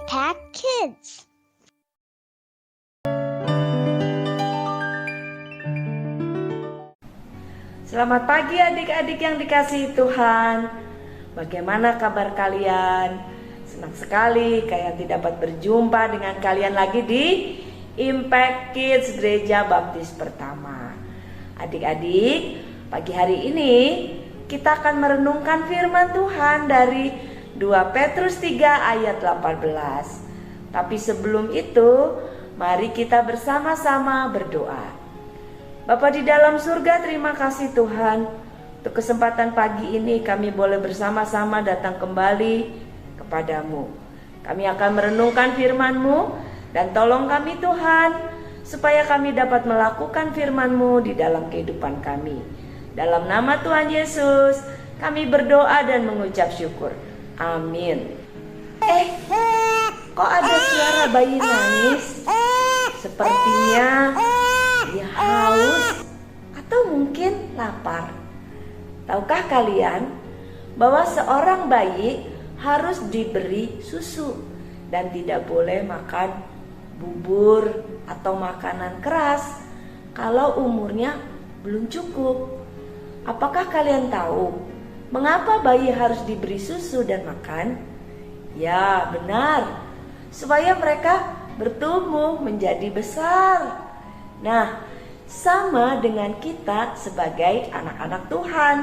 Impact Kids. Selamat pagi adik-adik yang dikasihi Tuhan. Bagaimana kabar kalian? Senang sekali kalian dapat berjumpa dengan kalian lagi di Impact Kids Gereja Baptis Pertama. Adik-adik, pagi hari ini kita akan merenungkan firman Tuhan dari 2 Petrus 3 ayat 18. Tapi sebelum itu, mari kita bersama-sama berdoa. Bapa di dalam surga, terima kasih Tuhan untuk kesempatan pagi ini kami boleh bersama-sama datang kembali kepadamu. Kami akan merenungkan firman-Mu dan tolong kami Tuhan supaya kami dapat melakukan firman-Mu di dalam kehidupan kami. Dalam nama Tuhan Yesus kami berdoa dan mengucap syukur. Amin. Kok ada suara bayi nangis? Sepertinya dia haus atau mungkin lapar. Tahukah kalian bahwa seorang bayi harus diberi susu dan tidak boleh makan bubur atau makanan keras kalau umurnya belum cukup? Apakah kalian tahu mengapa bayi harus diberi susu dan makan? Ya, benar, supaya mereka bertumbuh menjadi besar. Nah, sama dengan kita sebagai anak-anak Tuhan.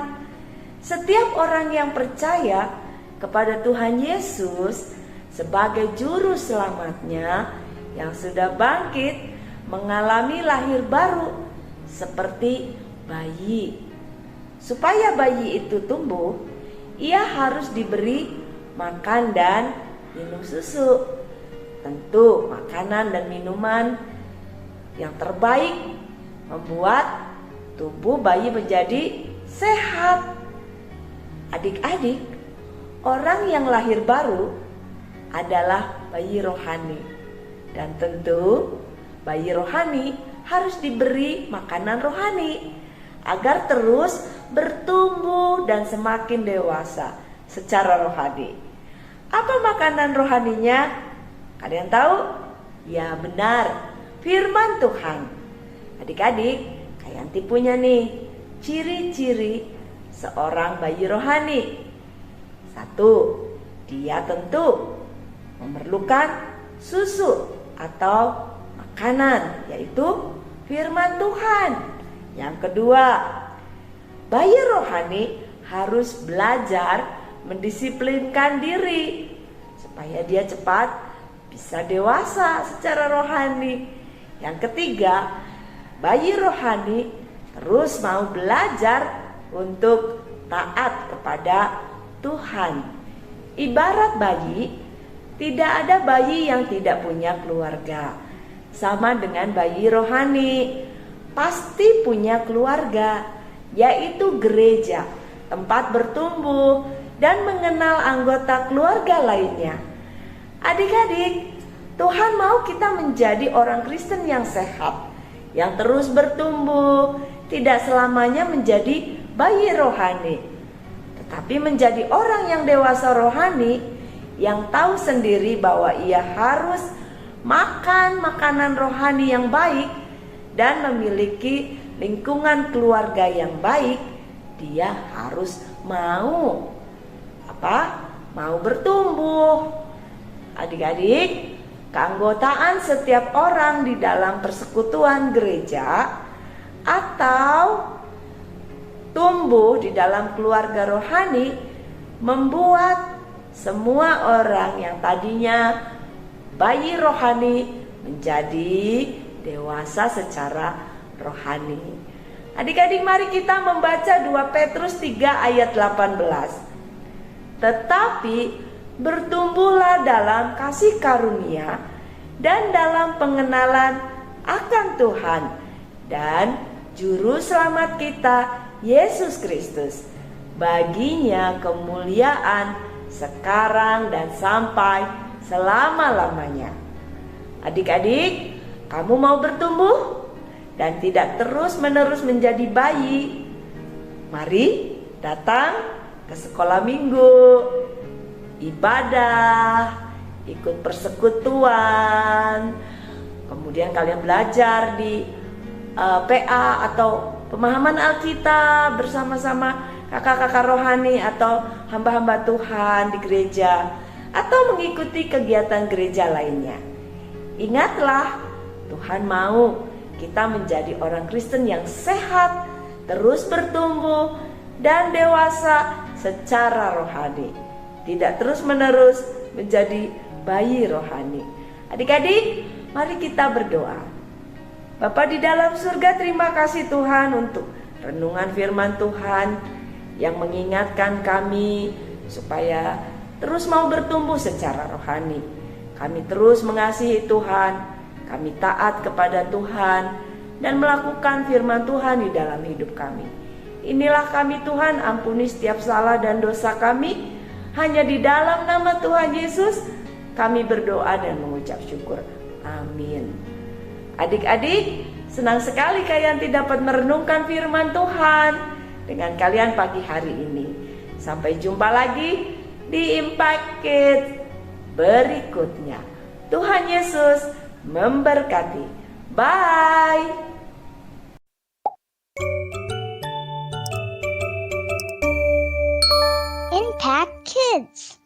Setiap orang yang percaya kepada Tuhan Yesus sebagai juru selamatnya yang sudah bangkit mengalami lahir baru seperti bayi. Supaya bayi itu tumbuh, ia harus diberi makan dan minum susu. Tentu makanan dan minuman yang terbaik membuat tubuh bayi menjadi sehat. Adik-adik, orang yang lahir baru adalah bayi rohani. Dan tentu bayi rohani harus diberi makanan rohani agar terus bertumbuh dan semakin dewasa secara rohani. Apa makanan rohaninya? Kalian tahu? Ya benar, firman Tuhan. Adik-adik, Kayanti punya nih ciri-ciri seorang bayi rohani. 1, dia tentu memerlukan susu atau makanan, yaitu firman Tuhan. Yang kedua, bayi rohani harus belajar mendisiplinkan diri supaya dia cepat bisa dewasa secara rohani. Yang ketiga, bayi rohani terus mau belajar untuk taat kepada Tuhan. Ibarat bayi, tidak ada bayi yang tidak punya keluarga. Sama dengan bayi rohani, pasti punya keluarga, yaitu gereja, tempat bertumbuh dan mengenal anggota keluarga lainnya. Adik-adik, Tuhan mau kita menjadi orang Kristen yang sehat, yang terus bertumbuh, tidak selamanya menjadi bayi rohani, tetapi menjadi orang yang dewasa rohani, yang tahu sendiri bahwa ia harus makan makanan rohani yang baik dan memiliki lingkungan keluarga yang baik. Dia harus mau bertumbuh. Adik-adik, keanggotaan setiap orang di dalam persekutuan gereja atau tumbuh di dalam keluarga rohani membuat semua orang yang tadinya bayi rohani menjadi dewasa secara rohani. Adik-adik, mari kita membaca 2 Petrus 3 ayat 18. Tetapi bertumbuhlah dalam kasih karunia dan dalam pengenalan akan Tuhan dan Juru Selamat kita, Yesus Kristus. Baginya kemuliaan sekarang dan sampai selama-lamanya. Adik-adik, kamu mau bertumbuh dan tidak terus-menerus menjadi bayi? Mari datang ke sekolah minggu, ibadah, ikut persekutuan, kemudian kalian belajar di PA atau pemahaman Alkitab bersama-sama kakak-kakak rohani atau hamba-hamba Tuhan di gereja, atau mengikuti kegiatan gereja lainnya. Ingatlah, Tuhan mau kita menjadi orang Kristen yang sehat, terus bertumbuh dan dewasa secara rohani, tidak terus-menerus menjadi bayi rohani. Adik-adik, mari kita berdoa. Bapa di dalam surga, terima kasih Tuhan untuk renungan firman Tuhan yang mengingatkan kami supaya terus mau bertumbuh secara rohani. Kami terus mengasihi Tuhan, kami taat kepada Tuhan dan melakukan firman Tuhan di dalam hidup kami. Inilah kami Tuhan, ampuni setiap salah dan dosa kami. Hanya di dalam nama Tuhan Yesus kami berdoa dan mengucap syukur. Amin. Adik-adik, senang sekali kalian dapat merenungkan firman Tuhan dengan kalian pagi hari ini. Sampai jumpa lagi di Impact Kids berikutnya. Tuhan Yesus memberkati. Bye. Impact Kids.